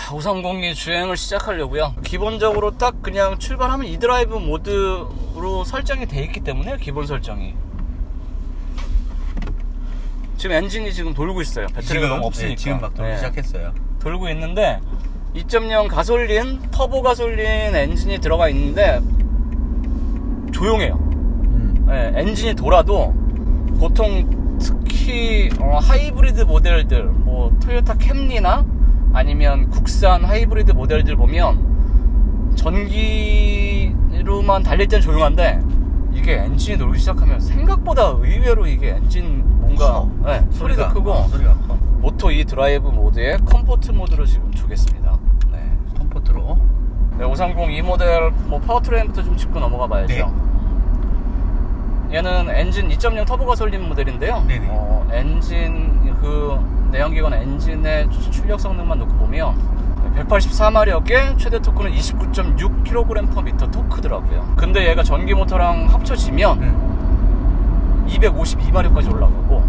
530이 주행을 시작하려고요. 기본적으로 딱 그냥 출발하면 e드라이브 모드로 설정이 돼 있기 때문에 기본 설정이 지금 엔진이 지금 돌고 있어요. 배터리가 너무 없으니까. 네, 지금 막 돌기 시작했어요. 돌고 있는데 2.0 가솔린, 터보 가솔린 엔진이 들어가 있는데 조용해요. 네, 엔진이 돌아도 보통 특히 하이브리드 모델들, 뭐 토요타 캠리나 아니면 국산 하이브리드 모델들 보면 전기로만 달릴 땐 조용한데 이게 엔진이 돌기 시작하면 생각보다 의외로 이게 엔진 뭔가 소리도 크고 소리가 커. 모토 E 드라이브 모드에 컴포트 모드로 지금 주겠습니다. 네. 컴포트로. 네, 530 E 모델 뭐 파워트레인부터 좀 짚고 넘어가 봐야죠. 네. 얘는 엔진 2.0 터보 가솔린 모델인데요. 네네. 엔진 내연기관 엔진의 출력 성능만 놓고 보면 184마력에 최대 토크는 29.6kg/m 토크더라고요. 근데 얘가 전기 모터랑 합쳐지면 252마력까지 올라가고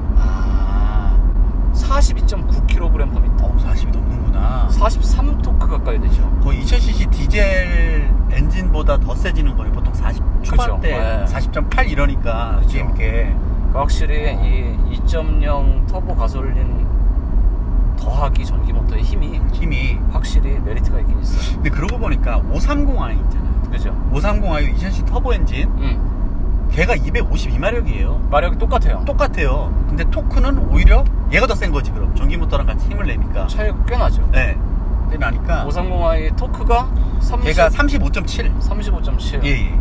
42.9kg/m. 40이 넘는구나. 43 토크 가까이 되죠. 거의 2000cc 디젤 엔진보다 더 세지는 거예요. 보통 40 초반대, 네. 40.8 이러니까 GM게. 확실히 이 2.0 터보 가솔린 더하기 전기 모터의 힘이 확실히 메리트가 있긴 있어요. 근데 그러고 보니까 530i 있잖아요. 그죠? 530i 2000cc 터보 엔진. 걔가 252마력이에요. 마력이 똑같아요. 근데 토크는 오히려 얘가 더 센 거지. 그럼 전기 모터랑 같이 힘을 내니까 차이가 꽤 나죠. 네. 꽤 나니까 530i 토크가 걔가 35.7. 35.7. 예.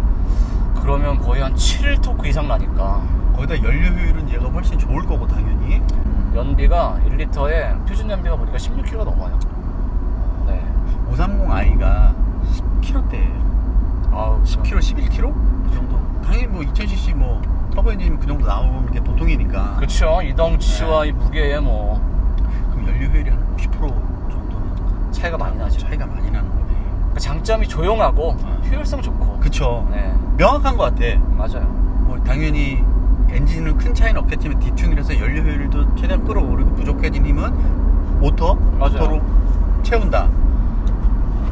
그러면 거의 한 7 토크 이상 나니까 거기다 연료 효율은 얘가 훨씬 좋을 거고 당연히. 연비가 1리터에 표준 연비가 보니까 16km가 넘어요. 네. 530i가 10km대예요. 10km, 11km? 그 정도. 당연히 뭐 2000cc 뭐 터보 엔진 그 정도 나오는 게 보통이니까. 그쵸. 이 덩치와 이 무게에 뭐 그럼 연료 효율이 한 50% 정도는 차이가 많이 나죠. 차이가 많이 나는 거네. 그 장점이 조용하고 효율성 좋고. 그쵸. 네. 명확한 것 같아. 맞아요. 뭐 당연히 엔진은 큰 차이는 없겠지만 디튠이라서 연료 효율도 최대한 끌어오르고 부족해진 힘은 모터로 채운다.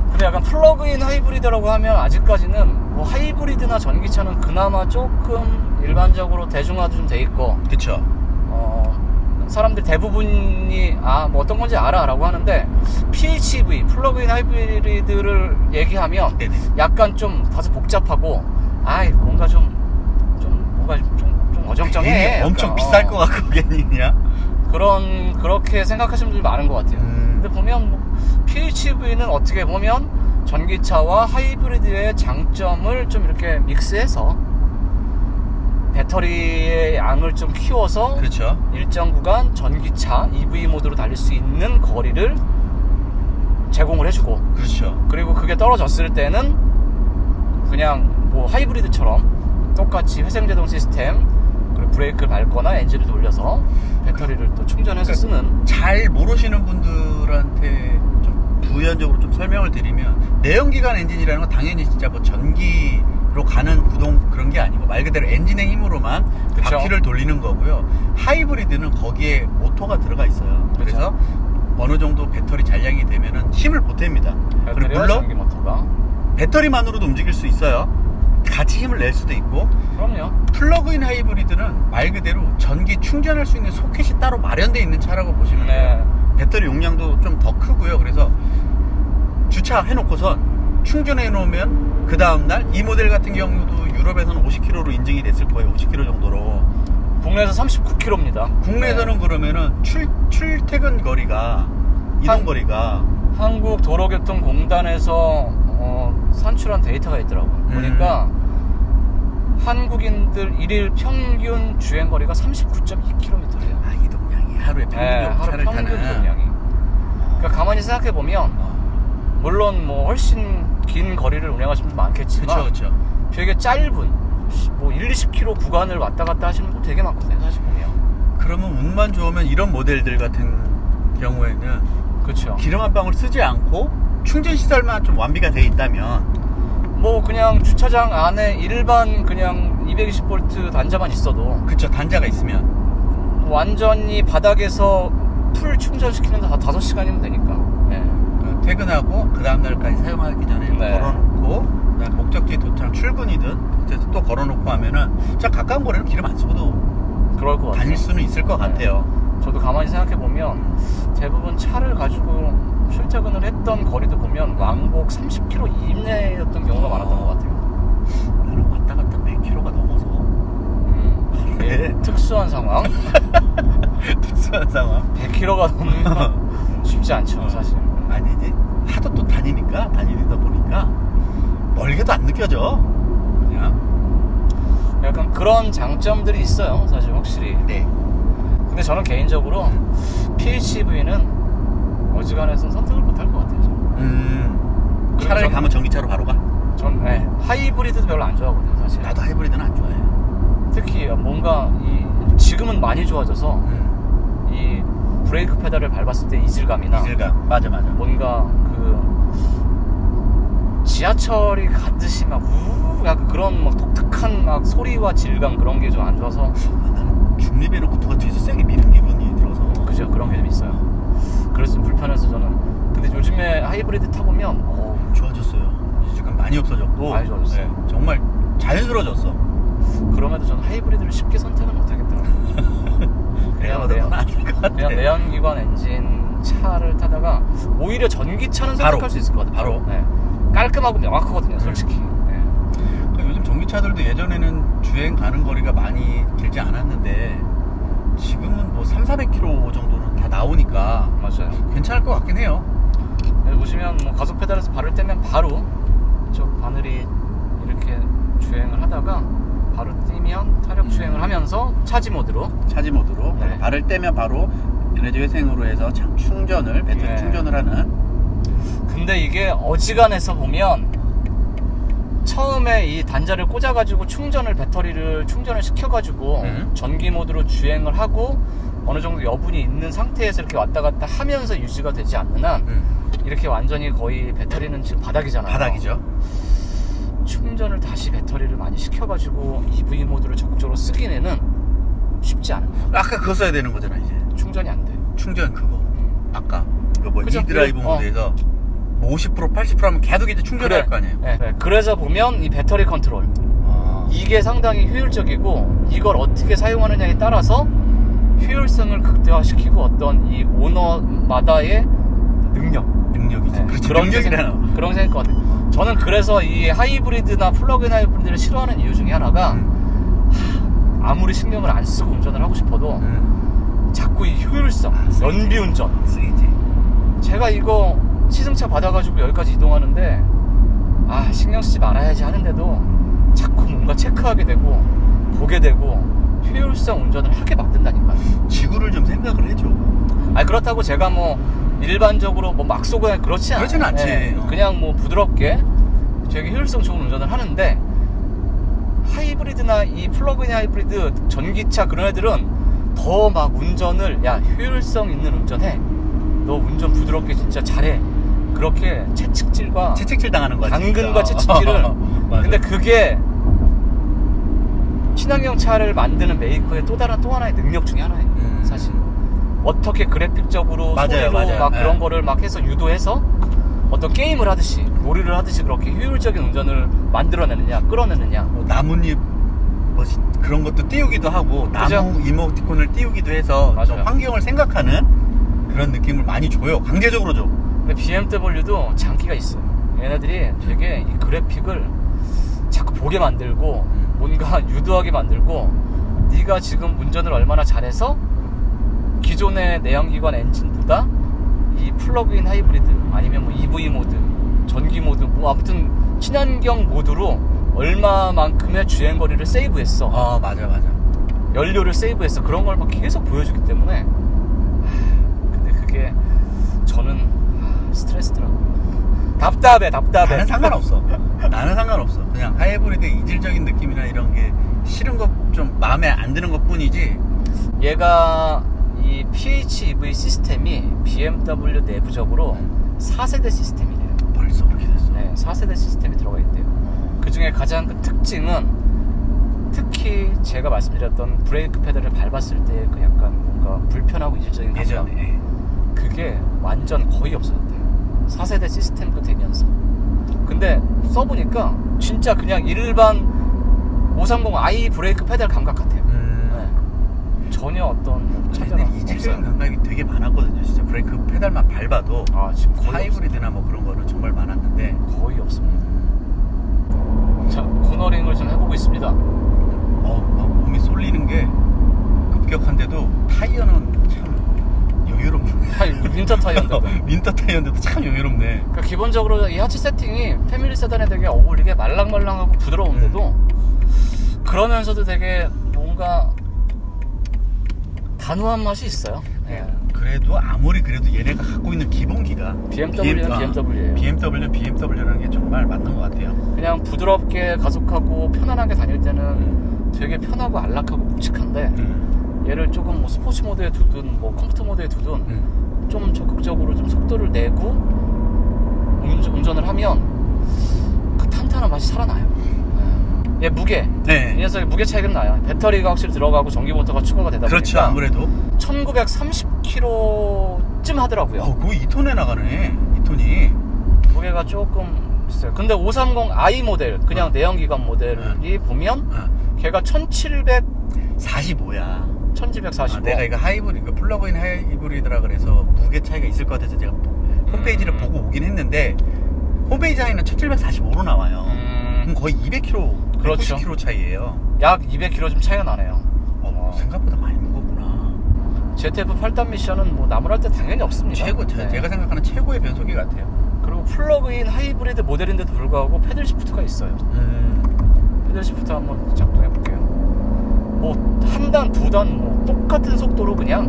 근데 약간 플러그인 하이브리드라고 하면 아직까지는 뭐 하이브리드나 전기차는 그나마 조금 일반적으로 대중화도 좀 돼 있고, 그쵸. 사람들 대부분이 뭐 어떤 건지 알아라고 하는데 PHEV 플러그인 하이브리드를 얘기하면 네네. 약간 좀 다소 복잡하고 뭔가 좀 어정쩡해. 엄청 비쌀 것 같고 괜히냐? 그렇게 생각하시는 분들이 많은 것 같아요. 근데 보면 뭐 PHEV는 어떻게 보면 전기차와 하이브리드의 장점을 좀 이렇게 믹스해서 배터리의 양을 좀 키워서 그렇죠. 일정 구간 전기차 EV 모드로 달릴 수 있는 거리를 제공을 해주고, 그렇죠. 그리고 그게 떨어졌을 때는 그냥 뭐 하이브리드처럼 똑같이 회생제동 시스템, 그리고 브레이크를 밟거나 엔진을 돌려서 배터리를 또 충전해서 쓰는. 잘 모르시는 분들한테 좀 부연적으로 좀 설명을 드리면, 내연기관 엔진이라는 건 당연히 진짜 뭐 전기로 가는 구동 그런 게 아니고 말 그대로 엔진의 힘으로만 그쵸. 바퀴를 돌리는 거고요. 하이브리드는 거기에 모터가 들어가 있어요. 그래서 어느 정도 배터리 잔량이 되면은 힘을 보탭니다. 그리고 물론 전기 모터가 배터리만으로도 움직일 수 있어요. 같이 힘을 낼 수도 있고. 그럼요. 플러그인 하이브리드는 말 그대로 전기 충전할 수 있는 소켓이 따로 마련되어 있는 차라고 보시면 돼요. 배터리 용량도 좀 더 크고요. 그래서 주차 해놓고선 충전해 놓으면 그 다음날 이 모델 같은 경우도 유럽에서는 50km로 인증이 됐을 거예요. 50km 정도로. 국내에서 39km입니다. 국내에서는 그러면은 출퇴근 거리가, 이동 거리가 한국도로교통공단에서 산출한 데이터가 있더라고요. 보니까 한국인들 일일 평균 주행거리가 39.2km래요. 이동량이 하루에 평균 하루 평균 이동량이. 그러니까 가만히 생각해보면 물론 뭐 훨씬 긴 거리를 운행하시는 분 많겠지만 그쵸. 되게 짧은 뭐 1-20km 구간을 왔다 갔다 하시는 분 되게 많거든요, 사실 보면. 그러면 운만 좋으면 이런 모델들 같은 경우에는 그렇죠. 기름 한 방울 쓰지 않고 충전 시설만 좀 완비가 돼 있다면 뭐 그냥 주차장 안에 일반 그냥 220V 단자만 있어도, 그쵸, 단자가 있으면 완전히 바닥에서 풀 충전시키는데 5시간이면 되니까. 퇴근하고 그 다음날까지 사용하기 전에 네. 걸어놓고 그다음에 목적지 도착 출근이든 그래서 또 걸어놓고 하면은 진짜 가까운 거리는 기름 안 쓰고도 그럴 것 같아요. 다닐 수는 있을 것 같아요. 저도 가만히 생각해보면 대부분 차를 가지고 출퇴근을 했던 거리도 보면 왕복 30km 이내였던 경우가 많았던 것 같아요. 나는 왔다 갔다 100km가 넘어서 이게 특수한 상황. 특수한 상황. 100km가 넘으면 쉽지 않죠, 사실. 아니지. 하도 또 다니다 보니까 멀게도 안 느껴져. 그냥. 약간 그런 장점들이 있어요, 사실 확실히. 네. 근데 저는 개인적으로 PHEV는 어지간해서 선택을 못할 것 같아요. 차라리 저는- 가면 전기차로 바로 가. 전 하이브리드도 별로 안 좋아하거든요, 사실. 나도 하이브리드는 안 좋아해. 특히 뭔가 지금은 많이 좋아져서 이 브레이크 페달을 밟았을 때 이질감이나 이질감. 맞아. 뭔가 지하철이 가듯이 막 약간 그런 막 독특한 막 소리와 질감 그런 게 좀 안 좋아서. 나는 중립해놓고 누가 뒤에서 세게 미는 기분이 들어서. 그죠, 그런 게 좀 있어요. 그래서 좀 불편해서 저는. 근데 요즘에 하이브리드 타보면 좋아졌어요. 이질감 많이 없어졌고. 많이 좋아졌어요. 네, 정말 자연스러워졌어. 그럼에도 저는 하이브리드를 쉽게 선택을 못 하겠더라고요. 내가 봐도 넌 아닐 것 같아. 그냥 내연기관 엔진 차를 타다가 오히려 전기차는 선택할 바로. 수 있을 것 같아요. 바로. 네. 깔끔하고 명확하거든요, 솔직히. 네. 그러니까 요즘 전기차들도 예전에는 주행 가는 거리가 많이 길지 않았는데 지금은 뭐 300-400km 정도는 다 나오니까 맞아요. 괜찮을 것 같긴 해요. 여기 보시면 뭐 가속 페달에서 발을 떼면 바로 저 바늘이 이렇게 주행을 하다가 바로 떼면 타력 주행을 하면서 차지 모드로. 차지 모드로 네. 발을 떼면 바로 에너지 회생으로 해서 충전을 배터리 네. 충전을 하는. 근데 이게 어지간해서 보면 처음에 이 단자를 꽂아가지고 배터리를 충전을 시켜가지고 전기 모드로 주행을 하고 어느 정도 여분이 있는 상태에서 이렇게 왔다 갔다 하면서 유지가 되지 않는 한 이렇게 완전히 거의 배터리는 지금 바닥이잖아요. 바닥이죠. 충전을 다시 배터리를 많이 시켜가지고 EV 모드를 적극적으로 쓰기에는 쉽지 않아요. 아까 그거 써야 되는 거잖아 이제. 충전이 안 돼요. 충전 그거. 아까 그거 뭐 그죠? 이드라이브 모드에서 뭐 50% 80% 하면 계속 이제 충전할 거 아니에요. 네. 그래서 보면 이 배터리 컨트롤 아. 이게 상당히 효율적이고 이걸 어떻게 사용하느냐에 따라서 효율성을 극대화시키고 어떤 이 오너마다의 능력이지. 그렇지. 그런 능력이라나. 그런 생각 것 같아요. 저는 그래서 이 하이브리드나 플러그인 하이브리드를 싫어하는 이유 중에 하나가 아무리 신경을 안 쓰고 운전을 하고 싶어도 자꾸 이 효율성, 연비운전. 쓰이지. 제가 이거 시승차 받아가지고 여기까지 이동하는데 신경 쓰지 말아야지 하는데도 자꾸 뭔가 체크하게 되고 보게 되고 효율성 운전을 하게 만든다니까요. 지구를 좀 생각을 해줘. 그렇다고 제가 뭐 일반적으로 뭐 막 쏘고 그렇지 않아요. 그렇진 않지. 그냥 뭐 부드럽게 되게 효율성 좋은 운전을 하는데 하이브리드나 이 플러그인 하이브리드 전기차 그런 애들은 더 막 운전을 효율성 있는 운전해. 너 운전 부드럽게 진짜 잘해. 그렇게 채찍질 당하는 거지. 당근과 채찍질을. 근데 그게 친환경 차를 만드는 메이커의 또 하나의 능력 중에 하나예요. 사실 어떻게 그래픽적으로 맞아요. 막 네. 그런 거를 막 해서 유도해서 어떤 게임을 하듯이 놀이를 하듯이 그렇게 효율적인 운전을 만들어내느냐 끌어내느냐. 뭐 나뭇잎 뭐 그런 것도 띄우기도 하고 그죠? 나무 이모티콘을 띄우기도 해서 좀 맞아요. 환경을 생각하는 그런 느낌을 많이 줘요. 강제적으로 줘. 근데 BMW도 장기가 있어요. 얘네들이 되게 이 그래픽을 자꾸 보게 만들고 뭔가 유도하게 만들고 네가 지금 운전을 얼마나 잘해서 기존의 내연기관 엔진보다 이 플러그인 하이브리드 아니면 뭐 EV 모드, 전기 모드 뭐 아무튼 친환경 모드로 얼마만큼의 주행거리를 세이브했어. 맞아. 연료를 세이브했어. 그런 걸 막 계속 보여주기 때문에 근데 그게 저는 스트레스더라고요. 답답해. 나는 상관없어. 그냥 하이브리드 이질적인 느낌이나 이런 게 싫은 것 좀 마음에 안 드는 것 뿐이지. 얘가 이 PHEV 시스템이 BMW 내부적으로 4세대 시스템이래요. 벌써 그렇게 됐어. 네, 4세대 시스템이 들어가 있대요. 그 중에 가장 큰 특징은 특히 제가 말씀드렸던 브레이크 페달을 밟았을 때 그 약간 뭔가 불편하고 이질적인 감각. 예전에 그게 완전 거의 없어졌대요. 4세대 시스템도 되면서. 근데 써보니까 진짜 그냥 일반 530i 브레이크 페달 감각 같아요. 네. 전혀 어떤 차이가 이질적인 감각이 되게 많았거든요. 진짜 브레이크 페달만 밟아도. 지금 거의 하이브리드나 뭐 그런 거는 정말 많았는데 거의 없습니다. 자, 코너링을 좀 해보고 있습니다. 막 몸이 쏠리는 게 급격한데도 타이어는 참 여유롭네. 윈터 타이어인데도. 윈터 타이어인데도 참 여유롭네. 그러니까 기본적으로 이 하체 세팅이 패밀리 세단에 되게 어울리게 말랑말랑하고 부드러운데도 그러면서도 되게 뭔가 단호한 맛이 있어요. 네. 그래도 아무리 그래도 얘네가 갖고 있는 기본기가 BMW는 BMW예요. BMW라는 게 정말 맞는 것 같아요. 그냥 부드럽게 가속하고 편안하게 다닐 때는 되게 편하고 안락하고 묵직한데 얘를 조금 뭐 스포츠 모드에 두든 뭐 컴포트 모드에 두든 좀 적극적으로 좀 속도를 내고 운전을 하면 그 탄탄한 맛이 살아나요. 얘 무게, 네. 이 녀석의 무게 차이가 나요. 배터리가 확실히 들어가고 전기 모터가 추가가 되다 그렇죠, 보니까 아무래도 1930kg쯤 하더라고요. 거의 2톤에 나가네. 2톤이 무게가 조금 있어요. 근데 530i 모델 그냥 내연기관 모델이 보면 걔가 45야. 1745. 내가 이거 하이브리드, 플러그인 하이브리드라 그래서 무게 차이가 있을 것 같아서 제가 홈페이지를 보고 오긴 했는데 홈페이지에는 1745로 나와요. 그럼 거의 200kg, 그렇죠. 190kg 차이예요. 약 200kg 좀 차이가 나네요. 생각보다 많이 무겁구나. ZF 8단 미션은 뭐 나무랄 때 당연히 없습니다. 제가 생각하는 최고의 변속기 같아요. 그리고 플러그인 하이브리드 모델인데도 불구하고 패들 시프트가 있어요. 패들 시프트 한번 작동해 볼게요. 뭐 한 단, 두 단 뭐 똑같은 속도로 그냥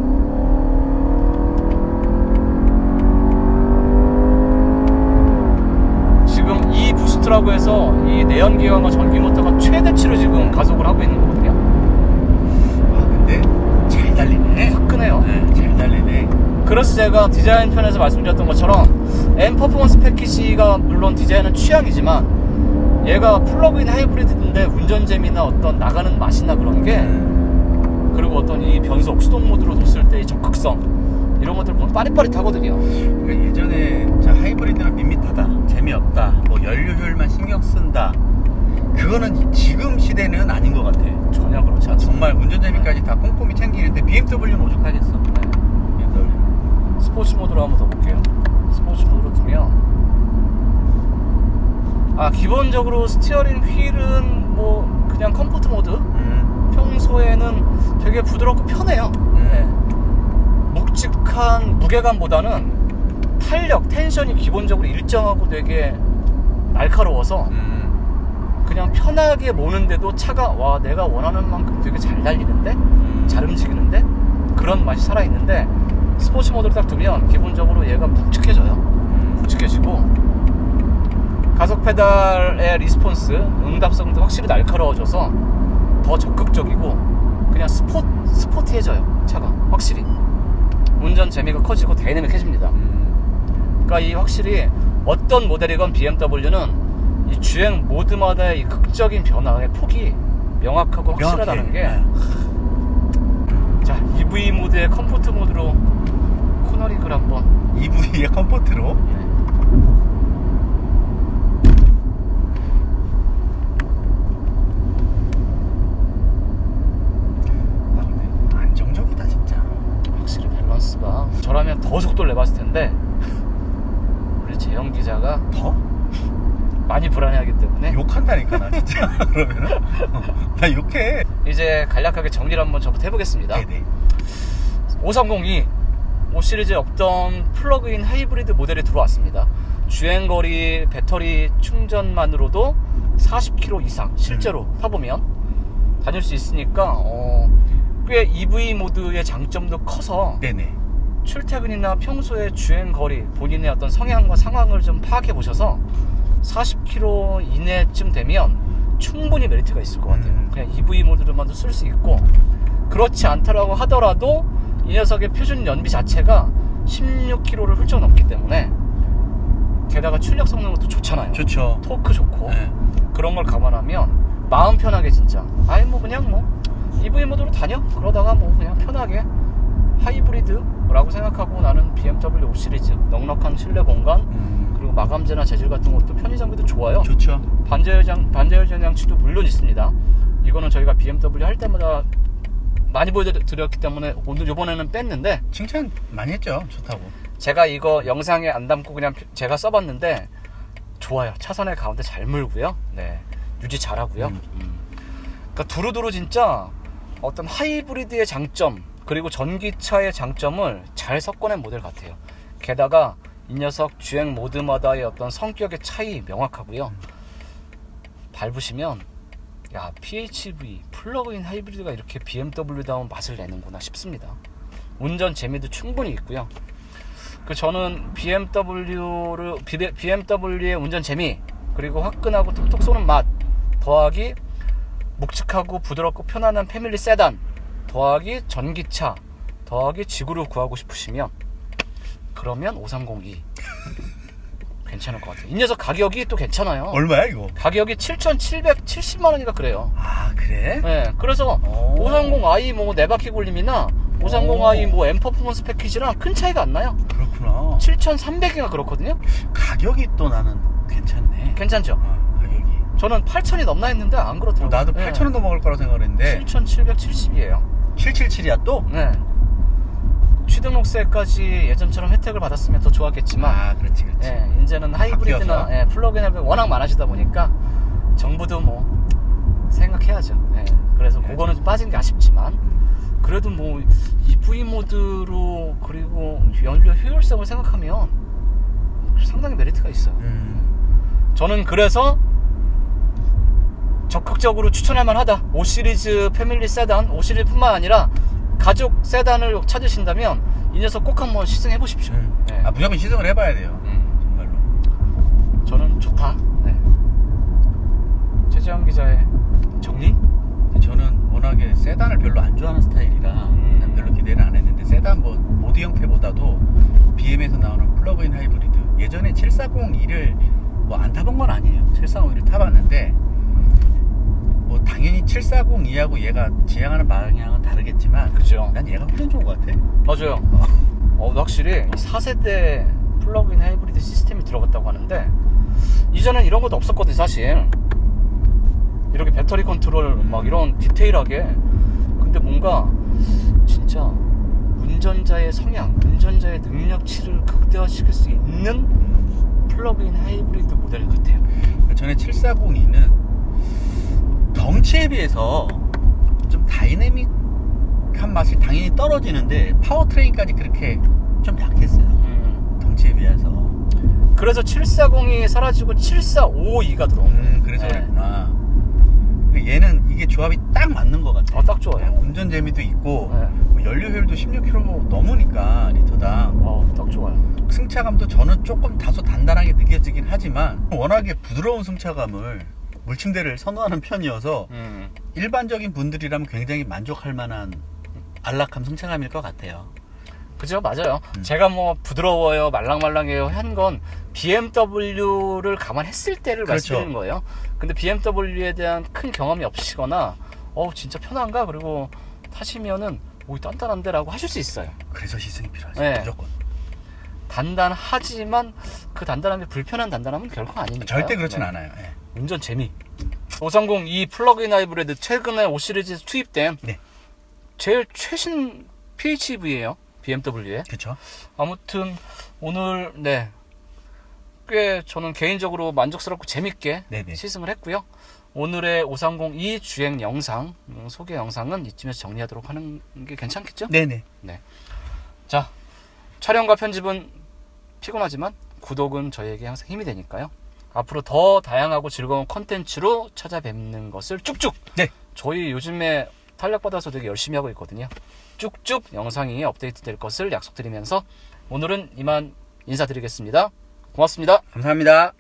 지금 이 부스트라고 해서 이 내연기관과 전기모터가 최대치로 지금 가속을 하고 있는 거거든요. 근데 잘 달리네. 화끈해요. 잘 달리네. 그래서 제가 디자인 편에서 말씀드렸던 것처럼 M 퍼포먼스 패키지가 물론 디자인은 취향이지만 얘가 플러그인 하이브리드인데 운전재미나 어떤 나가는 맛이나 그런 게 그리고 어떤 이 변속 수동 모드로 뒀을 때의 적극성 이런 것들 보면 빠릿빠릿하거든요. 예전에 하이브리드는 밋밋하다, 재미없다, 뭐 연료 효율만 신경 쓴다, 그거는 지금 시대는 아닌 것 같아. 전혀 그렇지 않죠. 정말 운전 재미까지 다 꼼꼼히 챙기는데 BMW는 오죽하겠어. BMW. 스포츠 모드로 한번 더 볼게요. 스포츠 모드로 두면 기본적으로 스티어링 휠은 뭐 그냥 컴포트 모드 평소에는 되게 부드럽고 편해요. 묵직한 무게감보다는 탄력, 텐션이 기본적으로 일정하고 되게 날카로워서 그냥 편하게 모는데도 차가 내가 원하는 만큼 되게 잘 달리는데 잘 움직이는데 그런 맛이 살아있는데 스포츠 모드로 딱 두면 기본적으로 얘가 묵직해져요. 묵직해지고 가속 페달의 리스폰스, 응답성도 확실히 날카로워져서 더 적극적이고 그냥 스포티해져요. 차가 확실히 운전 재미가 커지고 다이내믹해집니다. 그러니까 이 확실히 어떤 모델이건 BMW는 이 주행 모드마다의 이 극적인 변화의 폭이 명확하고 확실하다는 게 자, EV 모드의 컴포트 모드로 코너링을 한번 EV의 컴포트로 안정적이다 진짜. 확실히 밸런스가 저라면 더 속도를 내봤을 텐데 우리 재영 기자가 더? 많이 불안해하기 때문에 욕한다니까 나 진짜. 그러면은 나 욕해. 이제 간략하게 정리를 한번 저부터 해보겠습니다. 네네. 5302 5시리즈에 없던 플러그인 하이브리드 모델이 들어왔습니다. 주행거리, 배터리 충전만으로도 40km 이상 실제로 타보면 다닐 수 있으니까 꽤 EV 모드의 장점도 커서 네네. 출퇴근이나 평소의 주행거리, 본인의 어떤 성향과 상황을 좀 파악해 보셔서 40km 이내쯤 되면 충분히 메리트가 있을 것 같아요. 그냥 EV 모드로만도 쓸 수 있고, 그렇지 않다라고 하더라도 이 녀석의 표준 연비 자체가 16km를 훌쩍 넘기 때문에, 게다가 출력 성능도 좋잖아요. 좋죠. 토크 좋고 네. 그런 걸 감안하면 마음 편하게 진짜 그냥 EV 모드로 다녀. 그러다가 그냥 편하게 하이브리드 라고 생각하고 나는 BMW 5 시리즈 넉넉한 실내 공간 그리고 마감재나 재질 같은 것도 편의 장비도 좋아요. 좋죠. 반자율 장치도 물론 있습니다. 이거는 저희가 BMW 할 때마다 많이 보여드렸기 때문에 오늘 이번에는 뺐는데 칭찬 많이 했죠. 좋다고. 제가 이거 영상에 안 담고 그냥 제가 써봤는데 좋아요. 차선의 가운데 잘 물고요. 네, 유지 잘하고요. 그러니까 두루두루 진짜 어떤 하이브리드의 장점 그리고 전기차의 장점을 잘 섞어낸 모델 같아요. 게다가 이 녀석 주행 모드마다의 어떤 성격의 차이 명확하고요. 밟으시면 야, PHEV 플러그인 하이브리드가 이렇게 BMW다운 맛을 내는구나 싶습니다. 운전 재미도 충분히 있고요. 저는 BMW의 운전 재미 그리고 화끈하고 톡톡 쏘는 맛 더하기 묵직하고 부드럽고 편안한 패밀리 세단 더하기 전기차 더하기 지구를 구하고 싶으시면 그러면 5302 괜찮을 것 같아요. 이 녀석 가격이 또 괜찮아요. 얼마야 이거? 가격이 7,770만원인가 그래요. 아 그래? 네, 그래서 530i 뭐 4바퀴 굴림이나 530i 뭐 M 퍼포먼스 패키지랑 큰 차이가 안 나요. 그렇구나. 7,300인가 그렇거든요. 가격이 또 나는 괜찮네. 괜찮죠? 가격이. 저는 8,000이 넘나 했는데 안 그렇더라고요. 나도 8,000원 더 먹을 거라고 생각을 했는데 7,770이에요. 777이야 또? 네. 취등록세까지 예전처럼 혜택을 받았으면 더 좋았겠지만 아 그렇지. 예, 이제는 하이브리드나 바뀌어서? 플러그인 하이브리드 워낙 많아지다 보니까 정부도 뭐 생각해야죠. 예, 그래서 그거는 좀 빠진 게 아쉽지만 그래도 뭐 EV 모드로 그리고 연료 효율성을 생각하면 상당히 메리트가 있어요. 저는 그래서 적극적으로 추천할 만하다. 5 시리즈 패밀리 세단 5 시리즈뿐만 아니라 가족 세단을 찾으신다면 이 녀석 꼭 한번 시승해 보십시오. 네. 아 무조건 시승을 해봐야 돼요. 정말로. 저는 좋다. 네. 최재형 기자의 정리? 저는 워낙에 세단을 별로 안 좋아하는 스타일이라 난 별로 기대를 안 했는데 세단 뭐 모드 형태보다도 BM에서 나오는 플러그인 하이브리드 예전에 740E를 뭐 안 타본 건 아니에요. 740E를 타봤는데 뭐 당연히 740E하고 얘가 지향하는 방향은 다르겠지만 그죠. 난 얘가 훨씬 좋은 것 같아. 맞아요. 확실히 4세대 플러그인 하이브리드 시스템이 들어갔다고 하는데 이전엔 이런 것도 없었거든 사실. 이렇게 배터리 컨트롤 막 이런 디테일하게. 근데 뭔가 진짜 운전자의 성향, 운전자의 능력치를 극대화시킬 수 있는 플러그인 하이브리드 모델 같아요. 전에 740E는 덩치에 비해서 좀 다이내믹한 맛이 당연히 떨어지는데 파워트레인까지 그렇게 좀 약했어요. 덩치에 비해서. 그래서 740이 사라지고 745E가 들어온 그래서 네. 그랬구나. 얘는 이게 조합이 딱 맞는 것 같아요. 딱 좋아요. 운전 재미도 있고 네. 뭐 연료 효율도 16km 넘으니까 리터당. 딱 좋아요. 승차감도 저는 조금 다소 단단하게 느껴지긴 하지만 워낙에 부드러운 승차감을 물침대를 선호하는 편이어서 일반적인 분들이라면 굉장히 만족할 만한 안락함 승차감일 것 같아요. 그죠? 맞아요. 제가 뭐 부드러워요, 말랑말랑해요 한 건 BMW를 감안했을 때를 그렇죠. 말씀드리는 거예요. 근데 BMW에 대한 큰 경험이 없으시거나 진짜 편한가? 그리고 타시면은 단단한데? 라고 하실 수 있어요. 그래서 시승이 필요하죠. 네. 무조건. 단단하지만 그 단단함이 불편한 단단함은 결코 아니니까. 절대 그렇진 네. 않아요. 네. 운전 재미. 530이 플러그인 하이브리드 최근에 5 시리즈 투입된 네. 제일 최신 PHEV예요. BMW에. 그렇죠. 아무튼 오늘 꽤 저는 개인적으로 만족스럽고 재밌게 네네. 시승을 했고요. 오늘의 530이 주행 영상 소개 영상은 이쯤에서 정리하도록 하는 게 괜찮겠죠? 네네. 네. 자, 촬영과 편집은 피곤하지만 구독은 저희에게 항상 힘이 되니까요. 앞으로 더 다양하고 즐거운 컨텐츠로 찾아뵙는 것을 쭉쭉. 네. 저희 요즘에 탄력받아서 되게 열심히 하고 있거든요. 쭉쭉 영상이 업데이트 될 것을 약속드리면서 오늘은 이만 인사드리겠습니다. 고맙습니다. 감사합니다.